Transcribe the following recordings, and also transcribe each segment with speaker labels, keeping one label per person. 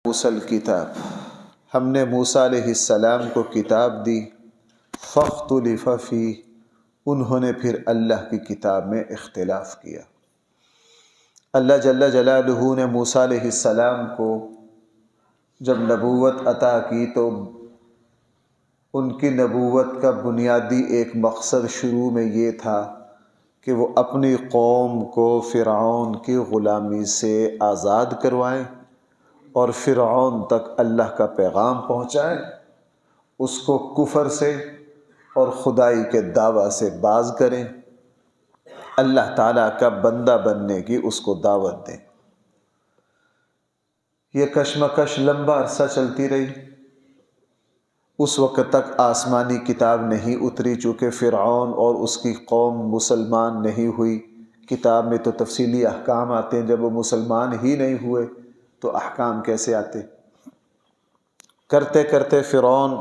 Speaker 1: موسیٰ الکتاب، ہم نے موسیٰ علیہ السلام کو کتاب دی، فاختلف فیہ، انہوں نے پھر اللہ کی کتاب میں اختلاف کیا۔ اللہ جل جلالہ نے موسیٰ علیہ السلام کو جب نبوت عطا کی تو ان کی نبوت کا بنیادی ایک مقصد شروع میں یہ تھا کہ وہ اپنی قوم کو فرعون کی غلامی سے آزاد کروائیں اور فرعون تک اللہ کا پیغام پہنچائیں، اس کو کفر سے اور خدائی کے دعویٰ سے باز کریں، اللہ تعالیٰ کا بندہ بننے کی اس کو دعوت دیں۔ یہ کشمکش لمبا عرصہ چلتی رہی، اس وقت تک آسمانی کتاب نہیں اتری، چونکہ فرعون اور اس کی قوم مسلمان نہیں ہوئی۔ کتاب میں تو تفصیلی احکام آتے ہیں، جب وہ مسلمان ہی نہیں ہوئے تو احکام کیسے آتے؟ کرتے کرتے فرعون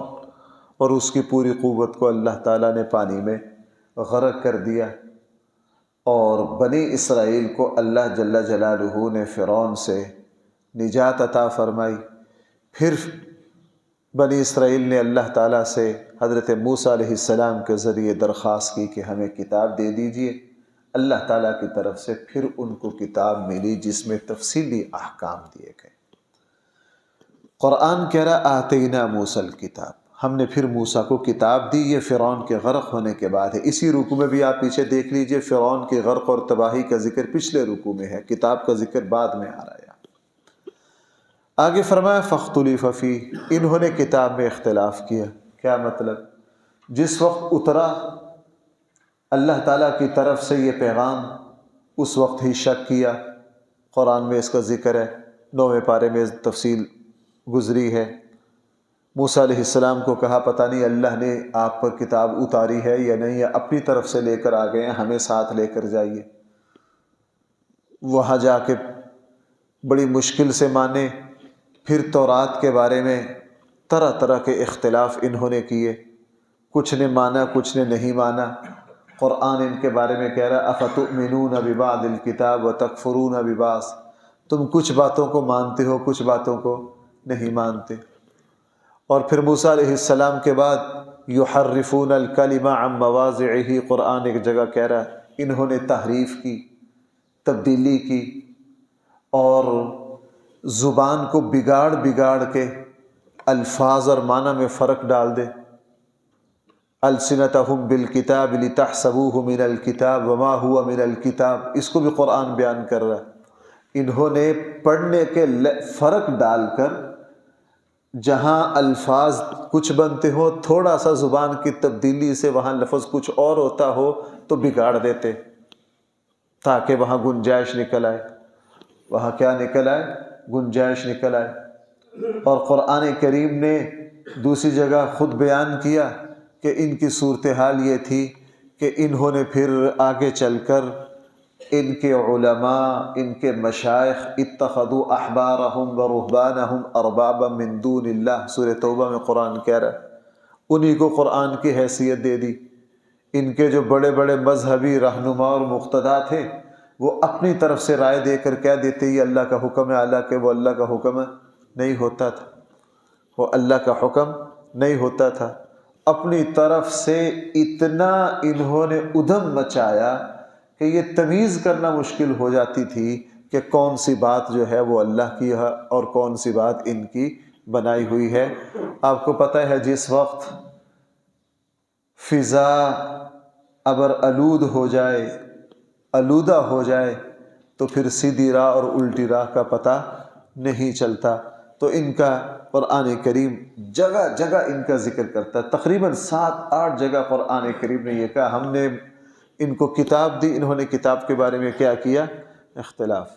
Speaker 1: اور اس کی پوری قوت کو اللہ تعالیٰ نے پانی میں غرق کر دیا، اور بنی اسرائیل کو اللہ جل جلالہ نے فرعون سے نجات عطا فرمائی۔ پھر بنی اسرائیل نے اللہ تعالیٰ سے حضرت موسیٰ علیہ السلام کے ذریعے درخواست کی کہ ہمیں کتاب دے دیجئے۔ اللہ تعالیٰ کی طرف سے پھر ان کو کتاب ملی جس میں تفصیلی احکام دیے گئے۔ قرآن کہہ رہا آتینا موسیٰ الکتاب، ہم نے پھر موسیٰ کو کتاب دی۔ یہ فرعون کے غرق ہونے کے بعد ہے۔ اسی رکوع میں بھی آپ پیچھے دیکھ لیجئے، فرعون کے غرق اور تباہی کا ذکر پچھلے رکوع میں ہے، کتاب کا ذکر بعد میں آ رہا ہے۔ آگے فرمایا فاختلف فیہ، انہوں نے کتاب میں اختلاف کیا۔ کیا مطلب؟ جس وقت اترا اللہ تعالیٰ کی طرف سے یہ پیغام، اس وقت ہی شک کیا۔ قرآن میں اس کا ذکر ہے، 9ویں پارے میں تفصیل گزری ہے۔ موسیٰ علیہ السلام کو کہا پتہ نہیں اللہ نے آپ پر کتاب اتاری ہے یا نہیں، یا اپنی طرف سے لے کر آ گئے ہیں، ہمیں ساتھ لے کر جائیے۔ وہاں جا کے بڑی مشکل سے مانے۔ پھر تورات کے بارے میں طرح طرح کے اختلاف انہوں نے کیے، کچھ نے مانا کچھ نے نہیں مانا۔ قرآن ان کے بارے میں کہہ رہا افتؤمنون ببعض الکتاب وتکفرون ببعض، تم کچھ باتوں کو مانتے ہو کچھ باتوں کو نہیں مانتے۔ اور پھر موسیٰ علیہ السلام کے بعد یحرفون الکلم عن مواضعہ، قرآن ایک جگہ کہہ رہا انہوں نے تحریف کی، تبدیلی کی، اور زبان کو بگاڑ بگاڑ کے الفاظ اور معنی میں فرق ڈال دے۔ السنتہم بالکتاب لتحسبوہ من الکتاب وما ہوا من الکتاب، اس کو بھی قرآن بیان کر رہا ہے۔ انہوں نے پڑھنے کے فرق ڈال کر جہاں الفاظ کچھ بنتے ہو، تھوڑا سا زبان کی تبدیلی سے وہاں لفظ کچھ اور ہوتا ہو تو بگاڑ دیتے، تاکہ وہاں گنجائش نکل آئے۔ وہاں کیا نکل آئے؟ گنجائش نکل آئے۔ اور قرآن کریم نے دوسری جگہ خود بیان کیا کہ ان کی صورتحال یہ تھی کہ انہوں نے پھر آگے چل کر ان کے علماء، ان کے مشائخ اتخذوا احبارہم ورہبانہم اربابا من دون اللہ، سورہ توبہ میں قرآن کہہ رہا ہے، انہی کو قرآن کی حیثیت دے دی۔ ان کے جو بڑے بڑے مذہبی رہنما اور مقتدا تھے، وہ اپنی طرف سے رائے دے کر کہہ دیتے یہ اللہ کا حکم ہے، حالانکہ وہ اللہ کا حکم نہیں ہوتا تھا، وہ اللہ کا حکم نہیں ہوتا تھا۔ اپنی طرف سے اتنا انہوں نے ادھم مچایا کہ یہ تمیز کرنا مشکل ہو جاتی تھی کہ کون سی بات جو ہے وہ اللہ کی ہے اور کون سی بات ان کی بنائی ہوئی ہے۔ آپ کو پتہ ہے جس وقت فضا ابر آلود ہو جائے، آلودہ ہو جائے، تو پھر سیدھی راہ اور الٹی راہ کا پتہ نہیں چلتا۔ تو ان کا قرآن کریم جگہ جگہ ان کا ذکر کرتا ہے، تقریباً 7-8 جگہ قرآن کریم نے یہ کہا ہم نے ان کو کتاب دی، انہوں نے کتاب کے بارے میں کیا کیا؟ اختلاف۔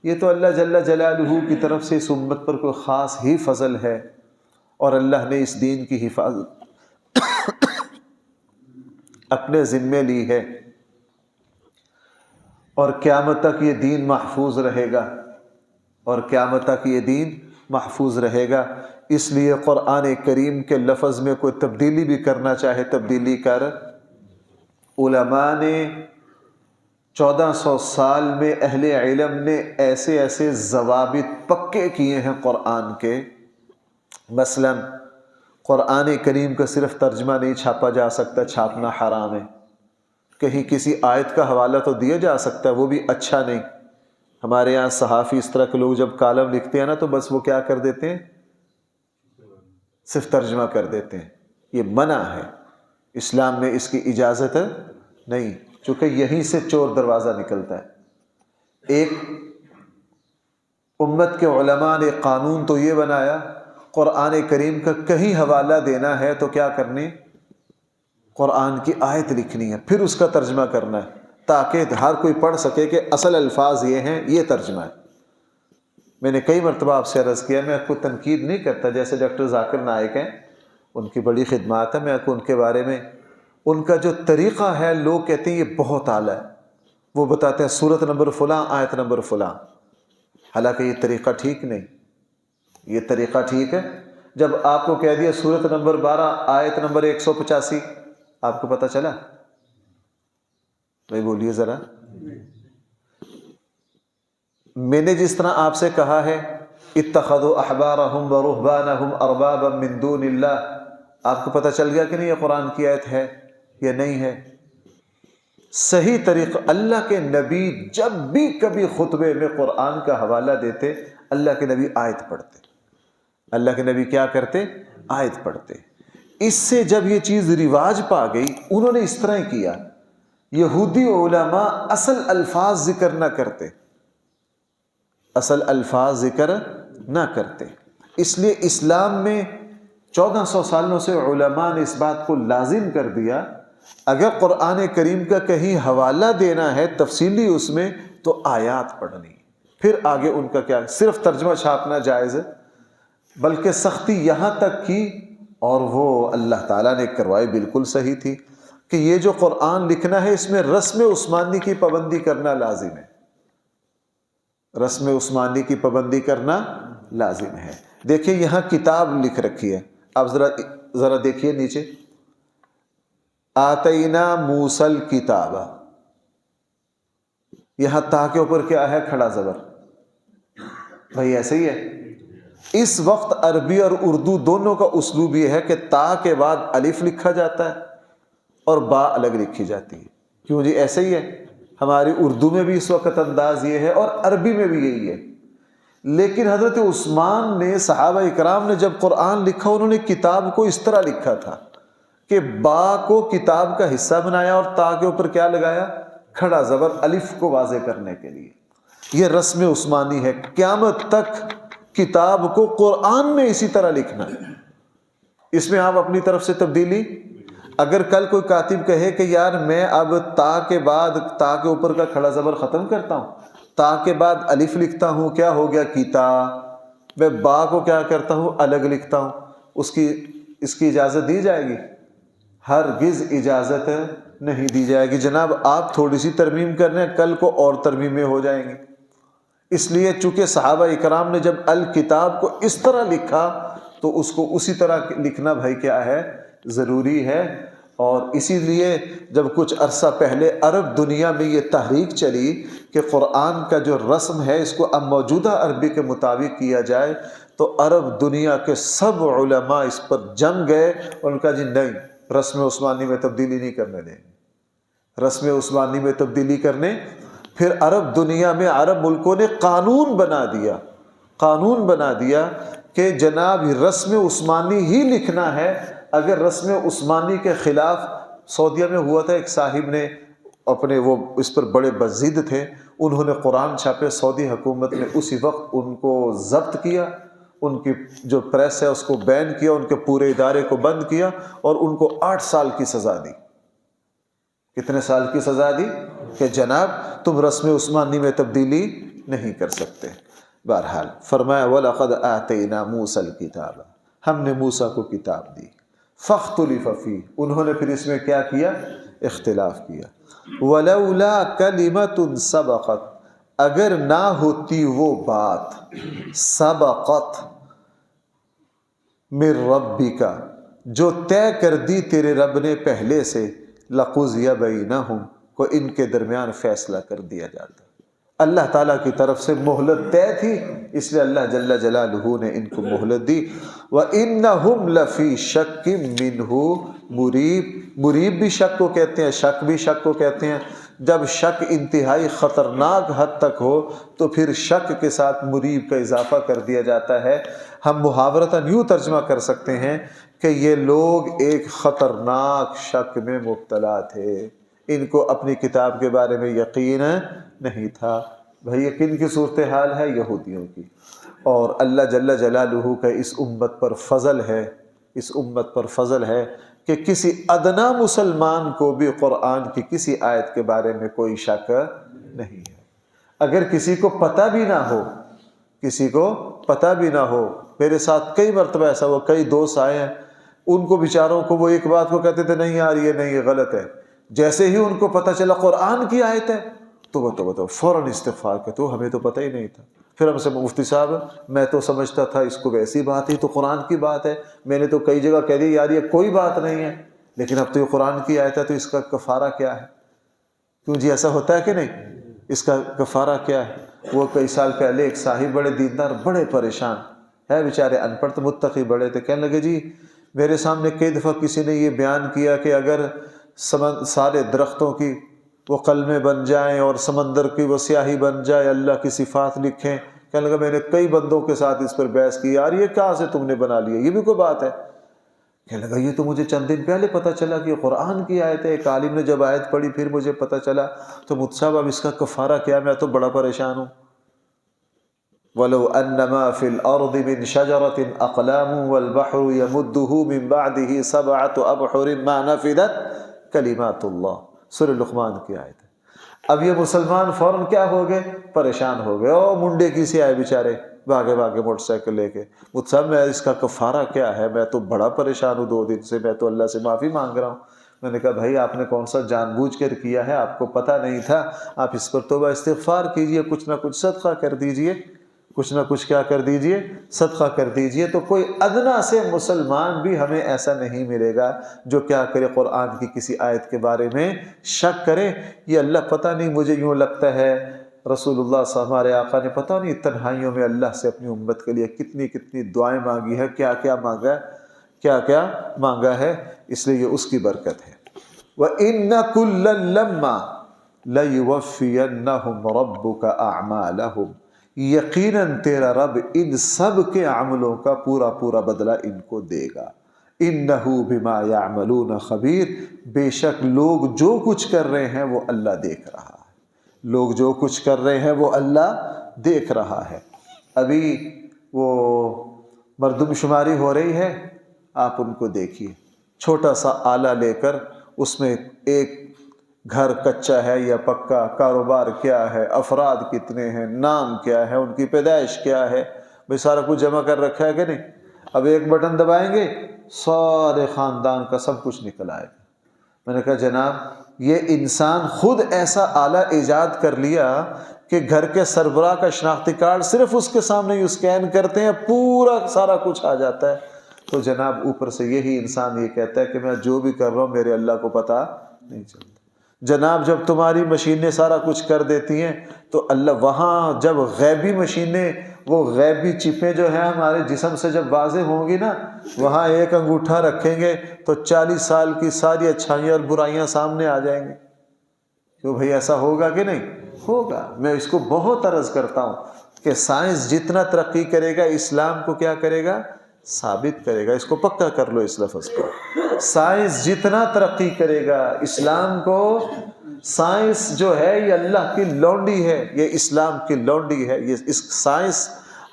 Speaker 1: یہ تو اللہ جل جلالہ کی طرف سے اس امت پر کوئی خاص ہی فضل ہے، اور اللہ نے اس دین کی حفاظت اپنے ذمے لی ہے، اور قیامت تک یہ دین محفوظ رہے گا، اور قیامت تک یہ دین محفوظ رہے گا۔ اس لیے قرآن کریم کے لفظ میں کوئی تبدیلی بھی کرنا چاہے تبدیلی کر۔ علماء نے 1400 سال میں اہل علم نے ایسے ایسے ضوابط پکے کیے ہیں قرآن کے. مثلا قرآن کریم کا صرف ترجمہ نہیں چھاپا جا سکتا، چھاپنا حرام ہے. کہیں کسی آیت کا حوالہ تو دیا جا سکتا ہے، وہ بھی اچھا نہیں. ہمارے یہاں صحافی اس طرح کے لوگ جب کالم لکھتے ہیں نا تو بس وہ کیا کر دیتے ہیں، صرف ترجمہ کر دیتے ہیں. یہ منع ہے، اسلام میں اس کی اجازت نہیں، چونکہ یہیں سے چور دروازہ نکلتا ہے. ایک امت کے علماء نے قانون تو یہ بنایا، قرآن کریم کا کہیں حوالہ دینا ہے تو کیا کرنی، قرآن کی آیت لکھنی ہے، پھر اس کا ترجمہ کرنا ہے، تاکہ ہر کوئی پڑھ سکے کہ اصل الفاظ یہ ہیں، یہ ترجمہ ہے. میں نے کئی مرتبہ آپ سے عرض کیا، میں آپ کو تنقید نہیں کرتا. جیسے ڈاکٹر ذاکر نائک ہیں، ان کی بڑی خدمات ہے، میں آپ کو ان کے بارے میں، ان کا جو طریقہ ہے، لوگ کہتے ہیں یہ بہت اعلیٰ ہے. وہ بتاتے ہیں سورت نمبر فلاں، آیت نمبر فلاں. حالانکہ یہ طریقہ ٹھیک نہیں. یہ طریقہ ٹھیک ہے؟ جب آپ کو کہہ دیا سورت نمبر 12، آیت نمبر 185، آپ کو پتہ چلا؟ بھائی بولیے ذرا. میں نے جس طرح آپ سے کہا ہے اتخذوا احبارهم ورهبانهم اربابا من دون اللہ، آپ کو پتہ چل گیا کہ نہیں یہ قرآن کی آیت ہے یا نہیں ہے؟ صحیح طریقہ، اللہ کے نبی جب بھی کبھی خطبے میں قرآن کا حوالہ دیتے، اللہ کے نبی آیت پڑھتے. اللہ کے نبی کیا کرتے؟ آیت پڑھتے. اس سے جب یہ چیز رواج پا گئی، انہوں نے اس طرح ہی کیا. یہودی علماء اصل الفاظ ذکر نہ کرتے، اصل الفاظ ذکر نہ کرتے. اس لیے اسلام میں 1400 سالوں سے علماء نے اس بات کو لازم کر دیا، اگر قرآن کریم کا کہیں حوالہ دینا ہے تفصیلی اس میں، تو آیات پڑھنی. پھر آگے ان کا کیا، صرف ترجمہ چھاپنا جائز ہے، بلکہ سختی یہاں تک کی، اور وہ اللہ تعالیٰ نے کروائی بالکل صحیح تھی، کہ یہ جو قرآن لکھنا ہے اس میں رسم عثمانی کی پابندی کرنا لازم ہے. رسم عثمانی کی پابندی کرنا لازم ہے. دیکھیے یہاں کتاب لکھ رکھی ہے، آپ ذرا دیکھیے نیچے، آتینا موسی الکتاب. یہاں تا کے اوپر کیا ہے؟ کھڑا زبر. بھائی ایسے ہی ہے. اس وقت عربی اور اردو دونوں کا اسلوب یہ ہے کہ تا کے بعد الف لکھا جاتا ہے اور با الگ لکھی جاتی ہے. کیوں جی؟ ایسے ہی ہے. ہماری اردو میں بھی اس وقت انداز یہ ہے اور عربی میں بھی یہی ہے. لیکن حضرت عثمان نے، صحابہ اکرام نے جب قرآن لکھا، انہوں نے کتاب کو اس طرح لکھا تھا کہ با کو کتاب کا حصہ بنایا اور تا کے اوپر کیا لگایا؟ کھڑا زبر، الف کو واضح کرنے کے لیے. یہ رسم عثمانی ہے. قیامت تک کتاب کو قرآن میں اسی طرح لکھنا ہے. اس میں آپ اپنی طرف سے تبدیلی، اگر کل کوئی کاتب کہے کہ یار میں اب تا کے بعد، تا کے اوپر کا کھڑا زبر ختم کرتا ہوں، تا کے بعد الف لکھتا ہوں، کیا ہو گیا؟ کیتا. میں با کو کیا کرتا ہوں؟ الگ لکھتا ہوں. اس کی اجازت دی جائے گی؟ ہرگز اجازت نہیں دی جائے گی. جناب آپ تھوڑی سی ترمیم کر رہے ہیں، کل کو اور ترمیمیں ہو جائیں گی. اس لیے چونکہ صحابہ اکرام نے جب الکتاب کو اس طرح لکھا تو اس کو اسی طرح لکھنا بھائی کیا ہے؟ ضروری ہے. اور اسی لیے جب کچھ عرصہ پہلے عرب دنیا میں یہ تحریک چلی کہ قرآن کا جو رسم ہے اس کو اب موجودہ عربی کے مطابق کیا جائے، تو عرب دنیا کے سب علماء اس پر جم گئے اور ان کا جی نہیں، رسم عثمانی میں تبدیلی نہیں کرنے دیں گے، رسم عثمانی میں تبدیلی کرنے. پھر عرب دنیا میں، عرب ملکوں نے قانون بنا دیا کہ جناب رسم عثمانی ہی لکھنا ہے. اگر رسم عثمانی کے خلاف، سعودیہ میں ہوا تھا، ایک صاحب نے اپنے، وہ اس پر بڑے بضد تھے، انہوں نے قرآن چھاپے. سعودی حکومت نے اسی وقت ان کو ضبط کیا، ان کی جو پریس ہے اس کو بین کیا، ان کے پورے ادارے کو بند کیا اور ان کو 8 سال کی سزا دی. کتنے سال کی سزا دی؟ کہ جناب تم رسم عثمانی میں تبدیلی نہیں کر سکتے. بہرحال فرمایا وَلَقَدْ آتَيْنَا مُوسَى الْكِتَابَ، ہم نے موسیٰ کو کتاب دی. فَاخْتُلِفَ فِيهِ، انہوں نے پھر اس میں کیا کیا؟ اختلاف کیا. وَلَوْلَا كَلِمَةٌ سَبَقَتْ، اگر نہ ہوتی وہ بات، سبقت، من ربک، جو طے کر دی تیرے رب نے پہلے سے، لَقُضِيَ بَيْنَهُمْ، کو ان کے درمیان فیصلہ کر دیا جاتا۔ اللہ تعالیٰ کی طرف سے مہلت طے تھی، اس لیے اللہ جل جلالہ نے ان کو مہلت دی۔ وَإِنَّهُمْ لَفِي شَكٍّ مِّنْهُ مُرِيبٍ، مریب بھی شک کو کہتے ہیں، شک بھی شک کو کہتے ہیں۔ جب شک انتہائی خطرناک حد تک ہو تو پھر شک کے ساتھ مریب کا اضافہ کر دیا جاتا ہے۔ ہم محاورتاً یوں ترجمہ کر سکتے ہیں کہ یہ لوگ ایک خطرناک شک میں مبتلا تھے، ان کو اپنی کتاب کے بارے میں یقین نہیں تھا۔ بھئی یقین کی صورتحال ہے یہودیوں کی، اور اللہ جل جلالہ کا اس امت پر فضل ہے، اس امت پر فضل ہے کہ کسی ادنا مسلمان کو بھی قرآن کی کسی آیت کے بارے میں کوئی شک نہیں ہے۔ اگر کسی کو پتہ بھی نہ ہو، کسی کو پتہ بھی نہ ہو، میرے ساتھ کئی مرتبہ ایسا ہوا، کئی دوست آئے ہیں، ان کو بیچاروں کو وہ ایک بات کو کہتے تھے نہیں یار یہ نہیں، یہ غلط ہے، جیسے ہی ان کو پتہ چلا قرآن کی آیت ہے تو بتاؤ فوراً استغفار کرتے، ہمیں تو پتہ ہی نہیں تھا۔ پھر ہم سے مفتی صاحب میں تو سمجھتا تھا اس کو ویسی بات ہی تو قرآن کی بات ہے، میں نے تو کئی جگہ کہہ دی یار یہ کوئی بات نہیں ہے، لیکن اب تو یہ قرآن کی آیت ہے تو اس کا کفارہ کیا ہے؟ کیوں جی ایسا ہوتا ہے کہ نہیں؟ اس کا کفارہ کیا ہے؟ وہ کئی سال پہلے ایک صاحب بڑے دیندار، بڑے پریشان ہے بیچارے، ان پڑھ تو متقی بڑے تھے، کہنے لگے جی میرے سامنے کئی دفعہ کسی نے یہ بیان کیا کہ اگر سارے درختوں کی وہ قلمیں بن جائیں اور سمندر کی وہ سیاہی بن جائے، اللہ کی صفات لکھیں، کہنے لگا میں نے کئی بندوں کے ساتھ اس پر بحث کی، یار یہ کہاں سے تم نے بنا لیا، یہ بھی کوئی بات ہے؟ کہنے لگا یہ تو مجھے چند دن پہلے پتہ چلا کہ قرآن کی آیت ہے، ایک عالم نے جب آیت پڑھی پھر مجھے پتہ چلا، تو مجھ صاحب اب اس کا کفارہ کیا؟ میں تو بڑا پریشان ہوں۔ وَلَوْ أَنَّمَا فِي الْأَرْضِ مِنْ شَجَرَةٍ أَقْلَامٌ وَالْبَحْرُ يَمُدُّهُ مِنْ بَعْدِهِ سَبْعَةُ أَبْحُرٍ مَا نَفِدَتْ كَلِمَاتُ اللَّهِ، سورہ لقمان کی آیت ہے۔ اب یہ مسلمان فوراً کیا ہو گئے؟ پریشان ہو گئے، او منڈے کی سے آئے بیچارے بھاگے بھاگے موٹر سائیکل لے کے، مجھ صاحب میں اس کا کفارہ کیا ہے؟ میں تو بڑا پریشان ہوں 2 دن سے، میں تو اللہ سے معافی مانگ رہا ہوں۔ میں نے کہا بھائی آپ نے کون سا جان بوجھ کر کیا ہے، آپ کو پتہ نہیں تھا، آپ اس پر توبہ استغفار کیجئے، کچھ نہ کچھ صدقہ کر دیجئے، کچھ نہ کچھ کیا کر دیجئے، صدقہ کر دیجئے۔ تو کوئی ادنا سے مسلمان بھی ہمیں ایسا نہیں ملے گا جو کیا کرے، قرآن کی کسی آیت کے بارے میں شک کرے، یہ اللہ پتہ نہیں، مجھے یوں لگتا ہے رسول اللہ صلی اللہ علیہ وسلم ہمارے آقا نے پتہ نہیں تنہائیوں میں اللہ سے اپنی امت کے لیے کتنی کتنی دعائیں مانگی ہے، کیا کیا مانگا ہے، کیا کیا مانگا ہے، اس لیے یہ اس کی برکت ہے۔ وَإِنَّ كُلًّا لَمَّا لَيُوَفِّيَنَّهُمْ رَبُّكَ أَعْمَالَهُمْ، یقیناً تیرا رب ان سب کے عملوں کا پورا پورا بدلہ ان کو دے گا۔ إِنَّهُ بِمَا يَعْمَلُونَ خَبِيرٌ، بے شک لوگ جو کچھ کر رہے ہیں وہ اللہ دیکھ رہا ہے، لوگ جو کچھ کر رہے ہیں وہ اللہ دیکھ رہا ہے۔ ابھی وہ مردم شماری ہو رہی ہے، آپ ان کو دیکھیے، چھوٹا سا آلہ لے کر اس میں ایک گھر کچا ہے یا پکا، کاروبار کیا ہے، افراد کتنے ہیں، نام کیا ہے، ان کی پیدائش کیا ہے، بھئی سارا کچھ جمع کر رکھا ہے کہ نہیں؟ اب ایک بٹن دبائیں گے سارے خاندان کا سب کچھ نکل آئے گا۔ میں نے کہا جناب یہ انسان خود ایسا آلہ ایجاد کر لیا کہ گھر کے سربراہ کا شناختی کارڈ صرف اس کے سامنے ہی اسکین کرتے ہیں، پورا سارا کچھ آ جاتا ہے۔ تو جناب اوپر سے یہی انسان یہ کہتا ہے کہ میں جو بھی کر رہا ہوں میرے اللہ کو پتہ نہیں چلتا۔ جناب جب تمہاری مشینیں سارا کچھ کر دیتی ہیں تو اللہ وہاں جب غیبی مشینیں، وہ غیبی چپیں جو ہیں ہمارے جسم سے جب واضح ہوں گی نا، وہاں ایک انگوٹھا رکھیں گے تو 40 سال کی ساری اچھائیاں اور برائیاں سامنے آ جائیں گے۔ کیوں بھئی ایسا ہوگا کہ نہیں ہوگا؟ میں اس کو بہت عرض کرتا ہوں کہ سائنس جتنا ترقی کرے گا اسلام کو کیا کرے گا؟ ثابت کرے گا۔ اس کو پکا کر لو اس لفظ کو، سائنس جتنا ترقی کرے گا اسلام کو، سائنس جو ہے یہ اللہ کی لونڈی ہے، یہ اسلام کی لونڈی ہے، یہ اس سائنس،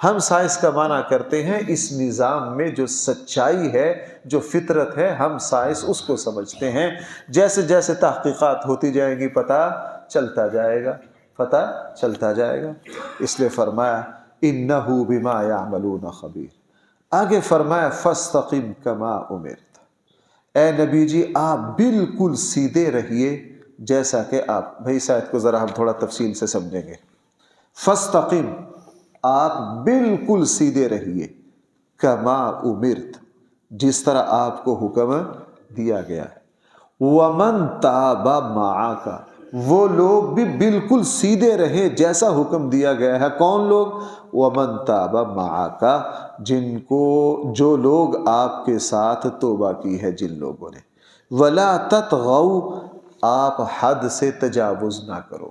Speaker 1: ہم سائنس کا معنی کرتے ہیں اس نظام میں جو سچائی ہے، جو فطرت ہے، ہم سائنس اس کو سمجھتے ہیں۔ جیسے جیسے تحقیقات ہوتی جائیں گی پتہ چلتا جائے گا، پتہ چلتا جائے گا۔ اس لیے فرمایا انہ بما یعملون خبیر۔ آگے فرمایا فاستقم کما امرت، اے نبی جی آپ بالکل سیدھے رہیے جیسا کہ آپ، بھائی شاید کو ذرا ہم تھوڑا تفصیل سے سمجھیں گے۔ فاستقم، آپ بالکل سیدھے رہیے، کما امرت، جس طرح آپ کو حکم دیا گیا ہے۔ ومن تاب معاک، وہ لوگ بھی بالکل سیدھے رہے جیسا حکم دیا گیا ہے۔ کون لوگ؟ وَمَن تَابَ مَعَكَ، جن کو جو لوگ آپ کے ساتھ توبہ کی ہے جن لوگوں نے۔ وَلَا تَطْغَوْا، آپ حد سے تجاوز نہ کرو،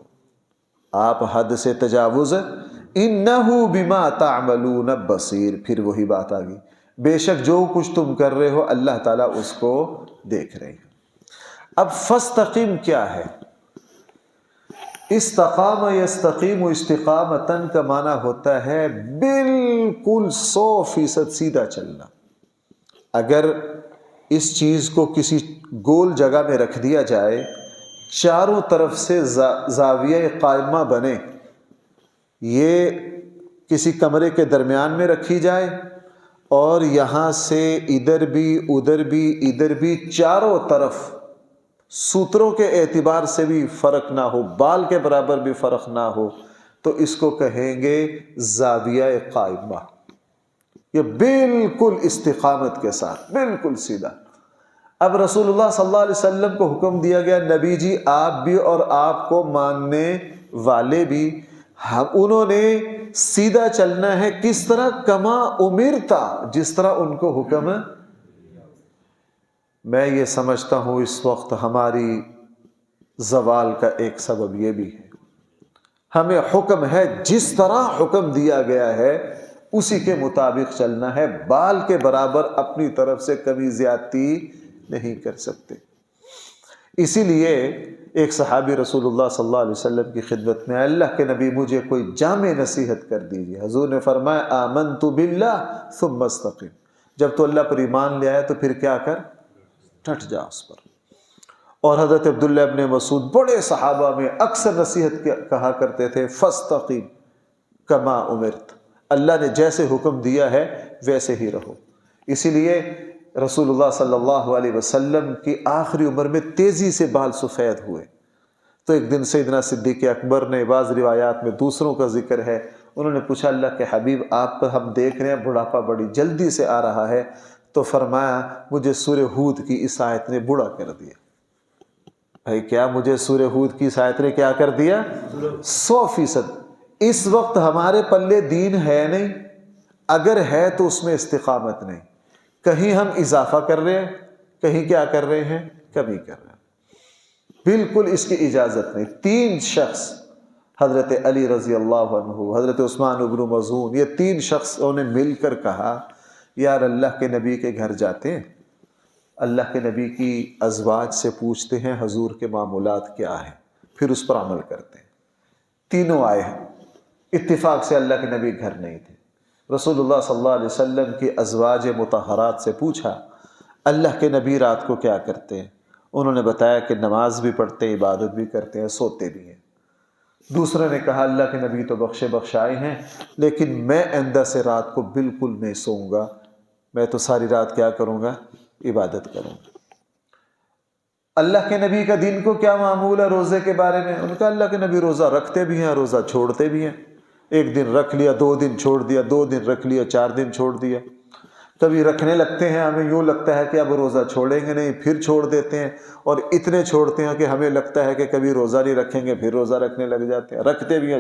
Speaker 1: آپ حد سے تجاوز، اِنَّهُ بِمَا تَعْمَلُونَ بَصِيرٌ، پھر وہی بات آ گئی، بے شک جو کچھ تم کر رہے ہو اللہ تعالیٰ اس کو دیکھ رہے ہیں۔ اب فاستقم کیا ہے؟ استقام یستقیم استقامتاً کا معنی ہوتا ہے بالکل 100% سیدھا چلنا۔ اگر اس چیز کو کسی گول جگہ میں رکھ دیا جائے، چاروں طرف سے زاویہ قائمہ بنے، یہ کسی کمرے کے درمیان میں رکھی جائے اور یہاں سے ادھر بھی ادھر بھی ادھر بھی چاروں طرف سوتروں کے اعتبار سے بھی فرق نہ ہو، بال کے برابر بھی فرق نہ ہو، تو اس کو کہیں گے زاویہ قائمہ۔ یہ بالکل استقامت کے ساتھ بالکل سیدھا۔ اب رسول اللہ صلی اللہ علیہ وسلم کو حکم دیا گیا، نبی جی آپ بھی اور آپ کو ماننے والے بھی، انہوں نے سیدھا چلنا ہے۔ کس طرح؟ کما امرتا، جس طرح ان کو حکم ہے۔ میں یہ سمجھتا ہوں اس وقت ہماری زوال کا ایک سبب یہ بھی ہے، ہمیں حکم ہے جس طرح حکم دیا گیا ہے اسی کے مطابق چلنا ہے، بال کے برابر اپنی طرف سے کمی زیادتی نہیں کر سکتے۔ اسی لیے ایک صحابی رسول اللہ صلی اللہ علیہ وسلم کی خدمت میں، اللہ کے نبی مجھے کوئی جامع نصیحت کر دیجیے۔ حضور نے فرمایا آمنت باللہ ثم استقم، جب تو اللہ پر ایمان لے آیا تو پھر کیا کر؟ ڈٹ جا اس پر۔ اور حضرت عبداللہ ابن مسعود بڑے صحابہ میں اکثر نصیحت کہا کرتے تھے فاستقم کما امرت، اللہ نے جیسے حکم دیا ہے ویسے ہی رہو۔ اسی لیے رسول اللہ صلی اللہ علیہ وسلم کی آخری عمر میں تیزی سے بال سفید ہوئے، تو ایک دن سیدنا صدیق اکبر نے، بعض روایات میں دوسروں کا ذکر ہے، انہوں نے پوچھا اللہ کے حبیب آپ پر ہم دیکھ رہے ہیں بڑھاپا بڑی جلدی سے آ رہا ہے، تو فرمایا مجھے سورہ ہود کی اس آیت نے بوڑھا کر دیا۔ بھائی کیا مجھے سورہ ہود کی اس آیت نے کیا کر دیا؟ 100%۔ اس وقت ہمارے پلے دین ہے نہیں، اگر ہے تو اس میں استقامت نہیں، کہیں ہم اضافہ کر رہے ہیں، کہیں کیا کر رہے ہیں؟ کمی کر رہے ہیں۔ بالکل اس کی اجازت نہیں۔ 3 شخص، حضرت علی رضی اللہ عنہ، حضرت عثمان بن مظعون، یہ 3 شخصوں نے مل کر کہا یار اللہ کے نبی کے گھر جاتے ہیں، اللہ کے نبی کی ازواج سے پوچھتے ہیں حضور کے معمولات کیا ہیں، پھر اس پر عمل کرتے ہیں۔ تینوں آئے ہیں، اتفاق سے اللہ کے نبی گھر نہیں تھے۔ رسول اللہ صلی اللہ علیہ وسلم کی ازواج مطہرات سے پوچھا اللہ کے نبی رات کو کیا کرتے ہیں؟ انہوں نے بتایا کہ نماز بھی پڑھتے ہیں، عبادت بھی کرتے ہیں، سوتے بھی ہیں۔ دوسرے نے کہا اللہ کے نبی تو بخشے بخشائے ہیں، لیکن میں آئندہ سے رات کو بالکل نہیں سوؤں گا، میں تو ساری رات کیا کروں گا؟ عبادت کروں گا۔ اللہ کے نبی کا دین کو کیا معمول ہے روزے کے بارے میں؟ ان کا اللہ کے نبی روزہ رکھتے بھی ہیں، روزہ چھوڑتے بھی ہیں، ایک دن رکھ لیا، 2 دن چھوڑ دیا، 2 دن رکھ لیا، 4 دن چھوڑ دیا۔ کبھی رکھنے لگتے ہیں، ہمیں یوں لگتا ہے کہ اب روزہ چھوڑیں گے نہیں، پھر چھوڑ دیتے ہیں، اور اتنے چھوڑتے ہیں کہ ہمیں لگتا ہے کہ کبھی روزہ نہیں رکھیں گے، پھر روزہ رکھنے لگ جاتے ہیں، رکھتے بھی ہیں۔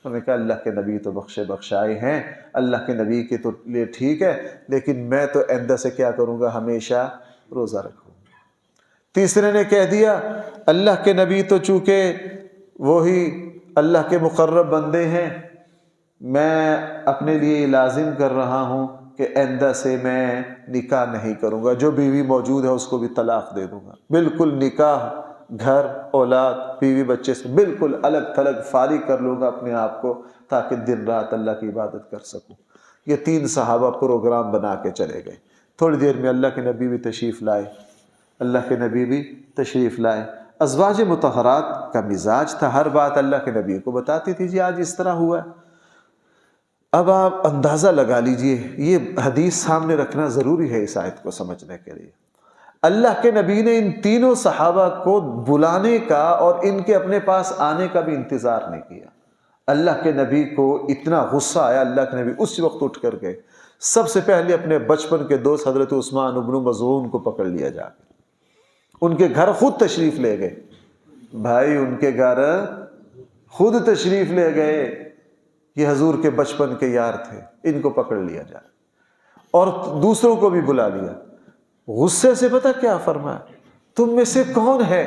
Speaker 1: انہوں نے کہا اللہ کے نبی تو بخشے بخشائے ہیں، اللہ کے نبی کے تو لیے ٹھیک ہے، لیکن میں تو آئندہ سے کیا کروں گا؟ ہمیشہ روزہ رکھوں گا۔ تیسرے نے کہہ دیا اللہ کے نبی تو چونکہ وہی اللہ کے مقرب بندے ہیں، میں اپنے لیے لازم کر رہا ہوں کہ آئندہ سے میں نکاح نہیں کروں گا، جو بیوی موجود ہے اس کو بھی طلاق دے دوں گا، بالکل نکاح، گھر، اولاد، بیوی بچے سے بالکل الگ تھلگ فارغ کر لوں گا اپنے آپ کو، تاکہ دن رات اللہ کی عبادت کر سکوں۔ یہ 3 صحابہ پروگرام بنا کے چلے گئے۔ تھوڑی دیر میں اللہ کے نبی بھی تشریف لائے، اللہ کے نبی بھی تشریف لائے۔ ازواج مطہرات کا مزاج تھا، ہر بات اللہ کے نبی کو بتاتی تھی، جی آج اس طرح ہوا ہے۔ اب آپ اندازہ لگا لیجئے، یہ حدیث سامنے رکھنا ضروری ہے اس آیت کو سمجھنے کے لیے۔ اللہ کے نبی نے ان تینوں صحابہ کو بلانے کا اور ان کے اپنے پاس آنے کا بھی انتظار نہیں کیا۔ اللہ کے نبی کو اتنا غصہ آیا، اللہ کے نبی اس وقت اٹھ کر گئے، سب سے پہلے اپنے بچپن کے دوست حضرت عثمان بن مظعون کو پکڑ لیا جا کے، ان کے گھر خود تشریف لے گئے، بھائی ان کے گھر خود تشریف لے گئے، یہ حضور کے بچپن کے یار تھے، ان کو پکڑ لیا جائے، اور دوسروں کو بھی بلا لیا۔ غصے سے پتہ کیا فرمایا؟ تم میں سے کون ہے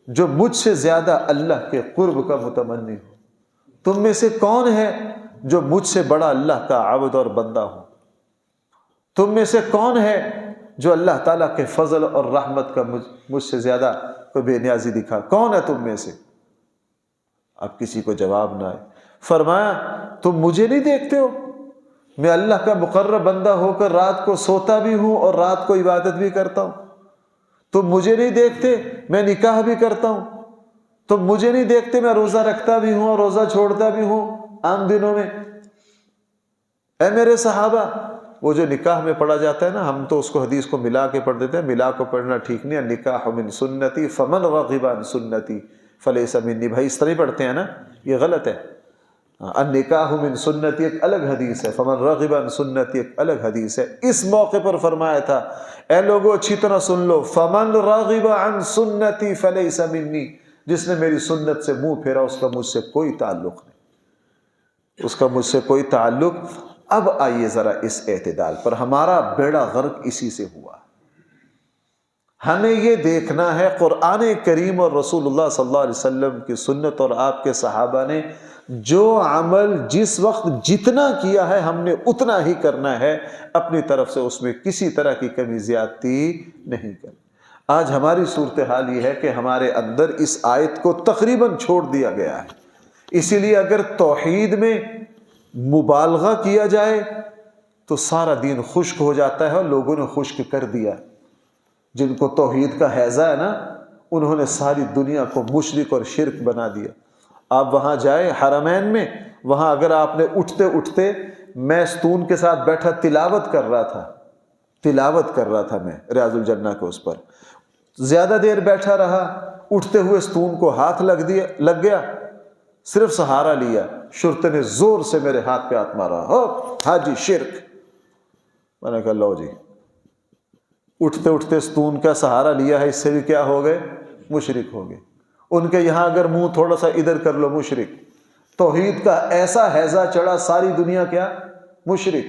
Speaker 1: جو مجھ سے زیادہ اللہ کے قرب کا متمنی ہو؟ تم میں سے کون ہے جو مجھ سے بڑا اللہ کا عبد اور بندہ ہو؟ تم میں سے کون ہے جو اللہ تعالیٰ کے فضل اور رحمت کا مجھ سے زیادہ کوئی بے نیازی دکھا؟ کون ہے تم میں سے؟ اب کسی کو جواب نہ آئے، فرمایا تم مجھے نہیں دیکھتے ہو؟ میں اللہ کا مقرب بندہ ہو کر رات کو سوتا بھی ہوں اور رات کو عبادت بھی کرتا ہوں۔ تم مجھے نہیں دیکھتے میں نکاح بھی کرتا ہوں؟ تم مجھے نہیں دیکھتے میں روزہ رکھتا بھی ہوں اور روزہ چھوڑتا بھی ہوں عام دنوں میں؟ اے میرے صحابہ، وہ جو نکاح میں پڑھا جاتا ہے نا، ہم تو اس کو حدیث کو ملا کے پڑھ دیتے ہیں، ملا کو پڑھنا ٹھیک نہیں ہے۔ نکاح من سنتی فمن رغب عن سنتی فلیس منی، بھائی اس طرح ہی پڑھتے ہیں نا، یہ غلط ہے۔ النکاح من سنتی ایک الگ حدیث ہے، فمن رغب عن سنتی ایک الگ حدیث ہے۔ اس موقع پر فرمایا تھا اے لوگوں اچھی طرح سن لو، فمن رغب عن سنتی فلیس منی، جس نے میری سنت سے منہ پھیرا اس کا مجھ سے کوئی تعلق نہیں، اس کا مجھ سے کوئی تعلق۔ اب آئیے ذرا اس اعتدال پر، ہمارا بیڑا غرق اسی سے ہوا۔ ہمیں یہ دیکھنا ہے قرآن کریم اور رسول اللہ صلی اللہ علیہ وسلم کی سنت اور آپ کے صحابہ نے جو عمل جس وقت جتنا کیا ہے ہم نے اتنا ہی کرنا ہے، اپنی طرف سے اس میں کسی طرح کی کمی زیادتی نہیں کرنی۔ آج ہماری صورتحال یہ ہے کہ ہمارے اندر اس آیت کو تقریباً چھوڑ دیا گیا ہے، اسی لیے اگر توحید میں مبالغہ کیا جائے تو سارا دین خشک ہو جاتا ہے، اور لوگوں نے خشک کر دیا۔ جن کو توحید کا حیضہ ہے نا، انہوں نے ساری دنیا کو مشرک اور شرک بنا دیا۔ آپ وہاں جائے حرمین میں، وہاں اگر آپ نے اٹھتے اٹھتے، میں ستون کے ساتھ بیٹھا تلاوت کر رہا تھا میں ریاض الجنہ کو، اس پر زیادہ دیر بیٹھا رہا، اٹھتے ہوئے ستون کو ہاتھ لگ گیا، صرف سہارا لیا، شرطے نے زور سے میرے ہاتھ پہ ہاتھ مارا، ہاں جی شرک۔ میں نے کہا لو جی، اٹھتے اٹھتے ستون کا سہارا لیا ہے، اس سے بھی کیا ہو گئے؟ مشرک ہو گئے۔ ان کے یہاں اگر منہ تھوڑا سا ادھر کر لو مشرک۔ توحید کا ایسا حیضہ چڑھا، ساری دنیا کیا؟ مشرک۔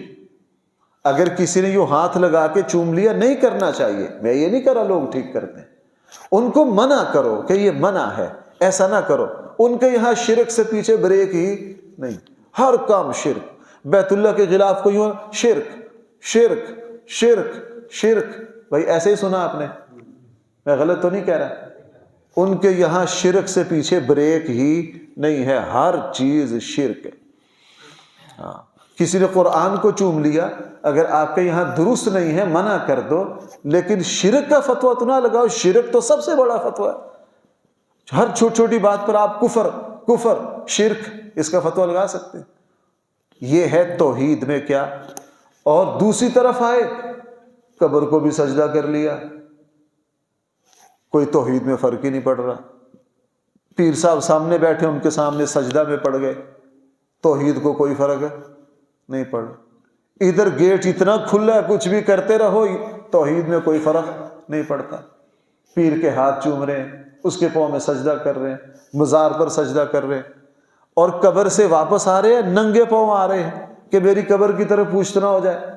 Speaker 1: اگر کسی نے یوں ہاتھ لگا کے چوم لیا، نہیں کرنا چاہیے، میں یہ نہیں کہہ رہا لوگ ٹھیک کرتے ہیں، ان کو منع کرو کہ یہ منع ہے، ایسا نہ کرو۔ ان کے یہاں شرک سے پیچھے بریک ہی نہیں، ہر کام شرک۔ بیت اللہ کے غلاف کو یوں شرک شرک شرک شرک، بھائی ایسے ہی سنا آپ نے، میں غلط تو نہیں کہہ رہا؟ ان کے یہاں شرک سے پیچھے بریک ہی نہیں ہے، ہر چیز شرک ہے۔ ہاں، کسی نے قرآن کو چوم لیا، اگر آپ کے یہاں درست نہیں ہے منع کر دو، لیکن شرک کا فتویٰ تو نہ لگاؤ، شرک تو سب سے بڑا فتویٰ ہے۔ ہر چھوٹی چھوٹی بات پر آپ کفر شرک اس کا فتویٰ لگا سکتے ہیں۔ یہ ہے توحید میں کیا۔ اور دوسری طرف آئے، قبر کو بھی سجدہ کر لیا، کوئی توحید میں فرق ہی نہیں پڑ رہا۔ پیر صاحب سامنے بیٹھے، ان کے سامنے سجدہ میں پڑ گئے، توحید کو کوئی فرق نہیں پڑ رہا۔ ادھر گیٹ اتنا کھلا ہے، کچھ بھی کرتے رہو، توحید میں کوئی فرق نہیں پڑتا۔ پیر کے ہاتھ چوم رہے ہیں، اس کے پاؤں میں سجدہ کر رہے ہیں، مزار پر سجدہ کر رہے ہیں، اور قبر سے واپس آ رہے ہیں ننگے پاؤں آ رہے ہیں کہ میری قبر کی طرف پوچھ نہ ہو جائے،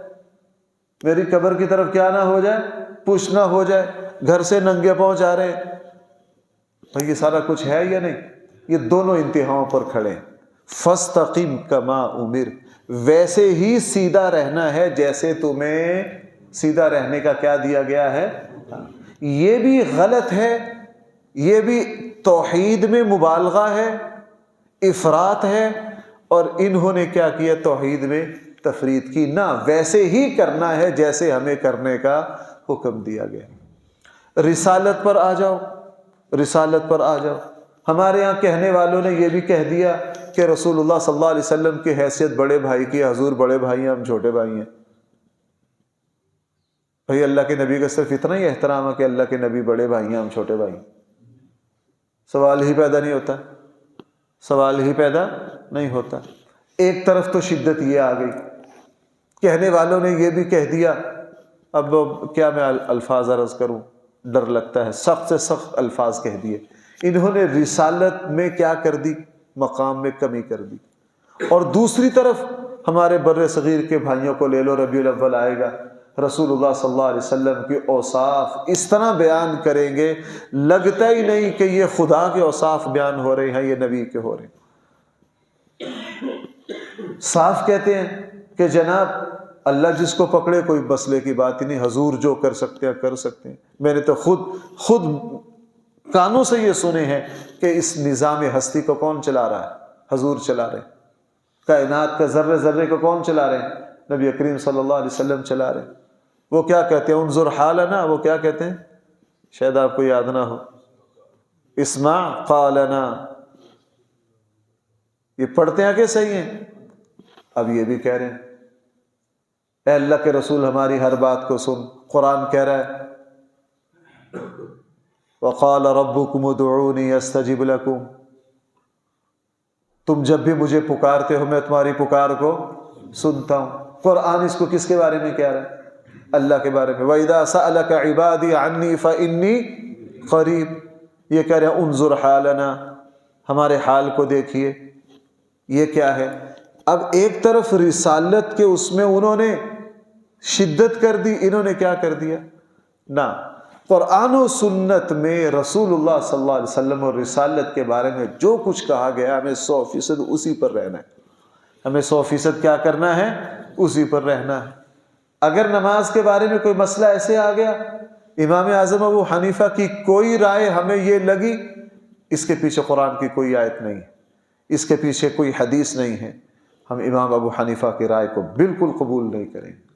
Speaker 1: میری قبر کی طرف کیا نہ ہو جائے، پوچھ نہ ہو جائے، گھر سے ننگے پاؤں جا رہے ہیں۔ بھئی یہ سارا کچھ ہے یا نہیں؟ یہ دونوں انتہاؤں پر کھڑے ہیں۔ فَاسْتَقِمْ كَمَا أُمِرْ، ویسے ہی سیدھا رہنا ہے جیسے تمہیں سیدھا رہنے کا کیا دیا گیا ہے۔ یہ بھی غلط ہے، یہ بھی توحید میں مبالغہ ہے، افراط ہے، اور انہوں نے کیا کیا؟ توحید میں تفرید کی۔ نہ، ویسے ہی کرنا ہے جیسے ہمیں کرنے کا حکم دیا گیا۔ رسالت پر آ جاؤ، رسالت پر آ جاؤ۔ ہمارے یہاں کہنے والوں نے یہ بھی کہہ دیا کہ رسول اللہ صلی اللہ علیہ وسلم کی حیثیت بڑے بھائی کی، حضور بڑے بھائی ہیں، ہم چھوٹے بھائی ہیں۔ بھئی اللہ کے نبی کا صرف اتنا ہی احترام ہے کہ اللہ کے نبی بڑے بھائی ہیں، ہم چھوٹے بھائی ہیں؟ سوال ہی پیدا نہیں ہوتا، سوال ہی پیدا نہیں ہوتا۔ ایک طرف تو شدت یہ آ گئی، کہنے والوں نے یہ بھی کہہ دیا، اب کیا میں الفاظ عرض کروں، ڈر لگتا ہے، سخت سے سخت الفاظ کہہ دیے انہوں نے رسالت میں کیا کر دی؟ مقام میں کمی کر دی۔ اور دوسری طرف ہمارے بر صغیر کے بھائیوں کو لے لو، ربیع الاول آئے گا، رسول اللہ صلی اللہ علیہ وسلم کے اوصاف اس طرح بیان کریں گے لگتا ہی نہیں کہ یہ خدا کے اوصاف بیان ہو رہے ہیں، یہ نبی کے ہو رہے ہیں۔ صاف کہتے ہیں کہ جناب اللہ جس کو پکڑے کوئی مسئلے کی بات ہی نہیں، حضور جو کر سکتے ہیں کر سکتے ہیں۔ میں نے تو خود کانوں سے یہ سنے ہیں کہ اس نظام ہستی کو کون چلا رہا ہے؟ حضور چلا رہے ہیں۔ کائنات کا ذرے ذرے کو کون چلا رہے ہیں؟ نبی کریم صلی اللہ علیہ وسلم چلا رہے ہیں۔ وہ کیا کہتے ہیں؟ انظر حالنا، وہ کیا کہتے ہیں؟ شاید آپ کو یاد نہ ہو، اسمع قالنا۔ یہ پڑھتے ہیں کہ صحیح ہیں؟ اب یہ بھی کہہ رہے ہیں اے اللہ کے رسول ہماری ہر بات کو سن۔ قرآن کہہ رہا ہے وقال ربکم ادعونی استجب لکم، تم جب بھی مجھے پکارتے ہو میں تمہاری پکار کو سنتا ہوں۔ قرآن اس کو کس کے بارے میں کہہ رہا ہے؟ اللہ کے بارے میں۔ وَإِذَا سَأَلَكَ عِبَادِي عَنِّي فَإِنِّي قَرِيب، یہ کہہ رہے ہیں انظر حالنا، ہمارے حال کو دیکھیے۔ یہ کیا ہے؟ اب ایک طرف رسالت کے اس میں انہوں نے شدت کر دی، انہوں نے کیا کر دیا؟ نہ، قرآن و سنت میں رسول اللہ صلی اللہ علیہ وسلم اور رسالت کے بارے میں جو کچھ کہا گیا ہمیں 100% اسی پر رہنا ہے۔ ہمیں 100% کیا کرنا ہے؟ اسی پر رہنا ہے۔ اگر نماز کے بارے میں کوئی مسئلہ ایسے آ گیا، امام اعظم ابو حنیفہ کی کوئی رائے ہمیں یہ لگی، اس کے پیچھے قرآن کی کوئی آیت نہیں ہے، اس کے پیچھے کوئی حدیث نہیں ہے، ہم امام ابو حنیفہ کی رائے کو بالکل قبول نہیں کریں گے۔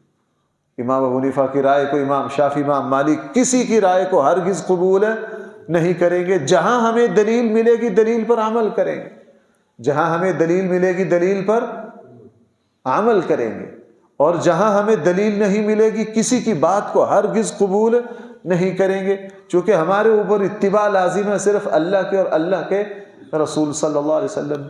Speaker 1: امام ابو حنیفہ کی رائے کو، امام شافعی، امام مالک، کسی کی رائے کو ہرگز قبول نہیں کریں گے۔ جہاں ہمیں دلیل ملے گی دلیل پر عمل کریں گے، جہاں ہمیں دلیل ملے گی دلیل پر عمل کریں گے، اور جہاں ہمیں دلیل نہیں ملے گی کسی کی بات کو ہرگز قبول نہیں کریں گے، چونکہ ہمارے اوپر اتباع لازم ہے صرف اللہ کے اور اللہ کے رسول صلی اللہ علیہ وسلم۔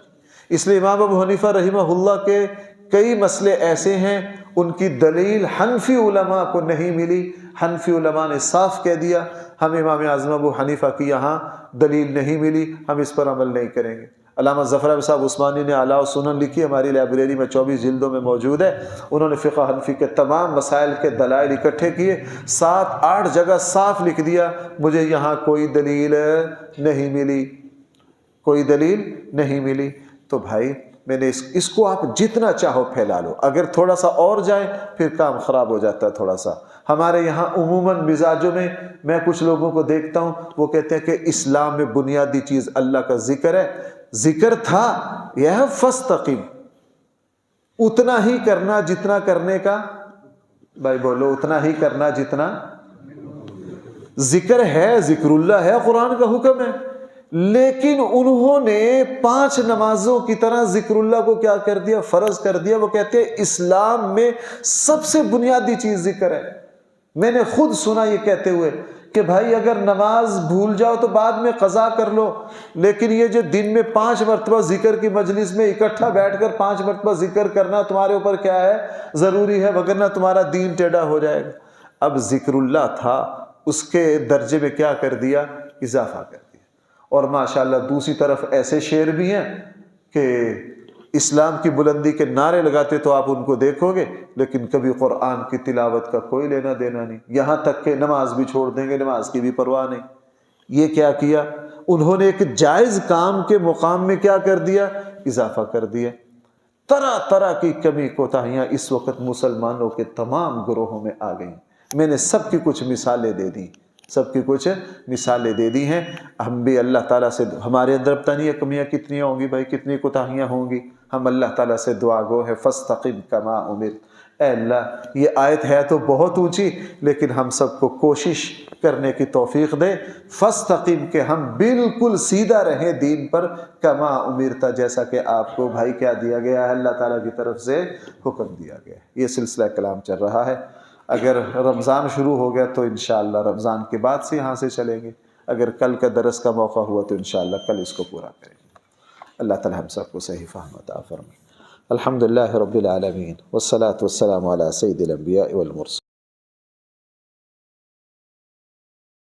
Speaker 1: اس لیے امام ابو حنیفہ رحمہ اللہ کے کئی مسئلے ایسے ہیں ان کی دلیل حنفی علماء کو نہیں ملی، حنفی علماء نے صاف کہہ دیا ہم امام اعظم ابو حنیفہ کی یہاں دلیل نہیں ملی، ہم اس پر عمل نہیں کریں گے۔ علامہ ظفر صاحب عثمانی نے اعلیٰ سنن لکھی، ہماری لائبریری میں 24 جلدوں میں موجود ہے۔ انہوں نے فقہ حنفی کے تمام مسائل کے دلائل اکٹھے کیے، 7-8 جگہ صاف لکھ دیا مجھے یہاں کوئی دلیل نہیں ملی، کوئی دلیل نہیں ملی۔ تو بھائی میں نے اس کو آپ جتنا چاہو پھیلا لو، اگر تھوڑا سا اور جائے پھر کام خراب ہو جاتا ہے تھوڑا سا۔ ہمارے یہاں عموماً مزاجوں میں کچھ لوگوں کو دیکھتا ہوں وہ کہتے ہیں کہ اسلام میں بنیادی چیز اللہ کا ذکر ہے، ذکر تھا یہ فاستقم، اتنا ہی کرنا جتنا کرنے کا، بھائی بولو، اتنا ہی کرنا جتنا ذکر ہے، ذکر اللہ ہے، قرآن کا حکم ہے، لیکن انہوں نے 5 نمازوں کی طرح ذکر اللہ کو کیا کر دیا؟ فرض کر دیا۔ وہ کہتے ہیں اسلام میں سب سے بنیادی چیز ذکر ہے۔ میں نے خود سنا یہ کہتے ہوئے کہ بھائی اگر نماز بھول جاؤ تو بعد میں قضا کر لو، لیکن یہ جو دن میں 5 مرتبہ ذکر کی مجلس میں اکٹھا بیٹھ کر 5 مرتبہ ذکر کرنا تمہارے اوپر کیا ہے؟ ضروری ہے، وگرنہ تمہارا دین ٹیڑھا ہو جائے گا۔ اب ذکر اللہ تھا، اس کے درجے میں کیا کر دیا؟ اضافہ کر دیا۔ اور ماشاءاللہ دوسری طرف ایسے شعر بھی ہیں کہ اسلام کی بلندی کے نعرے لگاتے تو آپ ان کو دیکھو گے، لیکن کبھی قرآن کی تلاوت کا کوئی لینا دینا نہیں، یہاں تک کہ نماز بھی چھوڑ دیں گے، نماز کی بھی پرواہ نہیں۔ یہ کیا کیا؟ انہوں نے ایک جائز کام کے مقام میں کیا کر دیا؟ اضافہ کر دیا۔ طرح طرح کی کمی کوتاہیاں اس وقت مسلمانوں کے تمام گروہوں میں آ گئیں۔ میں نے سب کی کچھ مثالیں دے دی، سب کی کچھ مثالیں دے دی ہیں۔ ہم بھی اللہ تعالیٰ سے، ہمارے اندر پتہ نہیں کمیاں کتنی ہوں گی بھائی، کتنی کوتاہیاں ہوں گی، ہم اللہ تعالیٰ سے دعا گو ہے فاستقم کما امرت۔ اے اللہ یہ آیت ہے تو بہت اونچی، لیکن ہم سب کو کوشش کرنے کی توفیق دے، فاستقم کہ ہم بالکل سیدھا رہیں دین پر، کما امرتا جیسا کہ آپ کو بھائی کیا دیا گیا ہے، اللہ تعالیٰ کی طرف سے حکم دیا گیا ہے۔ یہ سلسلہ کلام چل رہا ہے۔ اگر رمضان شروع ہو گیا تو انشاءاللہ رمضان کے بعد سے یہاں سے چلیں گے، اگر کل کا درس کا موقع ہوا تو انشاءاللہ کل اس کو پورا کریں گے۔ اللہ تعالی ہم سب کو صحیح فہم عطا فرمائے۔ الحمدللہ رب العالمین والصلاة والسلام علی سید الانبیاء والمرسلین۔